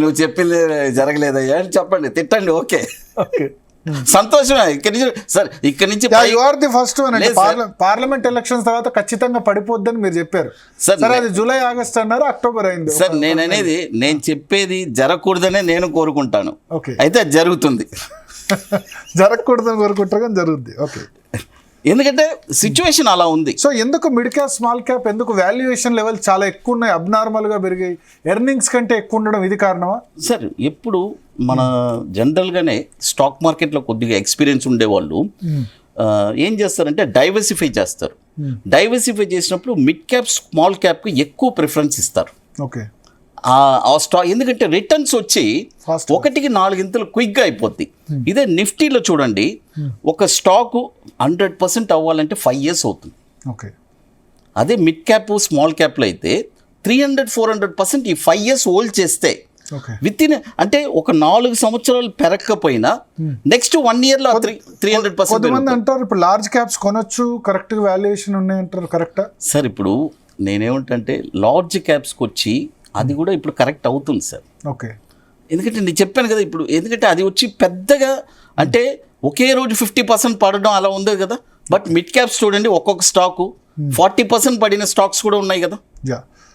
నువ్వు చెప్పింది జరగలేదయ్యా అని చెప్పండి, తిట్టండి, ఓకే, ఓకే. సంతోషమే. ఇక్కడి నుంచి సార్, ఇక్కడి నుంచి you are the first one అండి. పార్లమెంట్ ఎలక్షన్స్ తర్వాత ఖచ్చితంగా పడిపోద్దని మీరు చెప్పారు సార్. అది జూలై ఆగస్ట్ అన్నారు, అక్టోబర్ అయింది సార్. నేను చెప్పేది జరగకూడదనే నేను కోరుకుంటాను. ఓకే, అయితే అది జరుగుతుంది. జరగకూడదని కోరుకుంటారు కానీ జరుగుద్ది. ఓకే, ఎందుకంటే సిచ్యువేషన్ అలా ఉంది. సో ఎందుకు మిడ్ క్యాప్ స్మాల్ క్యాప్ ఎందుకు వాల్యుయేషన్ లెవెల్ చాలా ఎక్కువ ఉన్నాయి, అబ్నార్మల్గా పెరిగాయి, ఎర్నింగ్స్ కంటే ఎక్కువ ఉండడం ఇది కారణమా సార్? ఎప్పుడు మన జనరల్గానే స్టాక్ మార్కెట్లో కొద్దిగా ఎక్స్పీరియన్స్ ఉండేవాళ్ళు ఏం చేస్తారంటే డైవర్సిఫై చేస్తారు. డైవర్సిఫై చేసినప్పుడు మిడ్ క్యాప్ స్మాల్ క్యాప్కి ఎక్కువ ప్రిఫరెన్స్ ఇస్తారు. ఓకే, ఆ స్టాక్ ఎందుకంటే రిటర్న్స్ వచ్చి 1కి 4 క్విక్గా అయిపోద్ది. ఇదే నిఫ్టీలో చూడండి, ఒక స్టాకు 100% అవ్వాలంటే 5 years అవుతుంది. ఓకే, అదే మిడ్ క్యాప్ స్మాల్ క్యాప్లో అయితే 300-400% ఈ 5 years హోల్డ్ చేస్తే విత్ ఇన్ అంటే ఒక 4 సంవత్సరాలు పెరగకపోయినా నెక్స్ట్ 1 yearలో 300%. కొంతమంది అంటారు ఇప్పుడు లార్జ్ క్యాప్స్ కొనొచ్చు, కరెక్ట్ వాల్యుయేషన్ ఉన్నాయంటారు, కరెక్టా సార్? ఇప్పుడు నేనేమంటే లార్జ్ క్యాప్స్కి వచ్చి అది కూడా ఇప్పుడు కరెక్ట్ అవుతుంది సార్. ఓకే, ఎందుకంటే నేను చెప్పాను కదా ఇప్పుడు, ఎందుకంటే అది వచ్చి పెద్దగా అంటే ఒకే రోజు 50% పడడం అలా ఉంది కదా. బట్ మిడ్ క్యాప్స్ చూడండి, ఒక్కొక్క స్టాకు 40% పడిన స్టాక్స్ కూడా ఉన్నాయి కదా.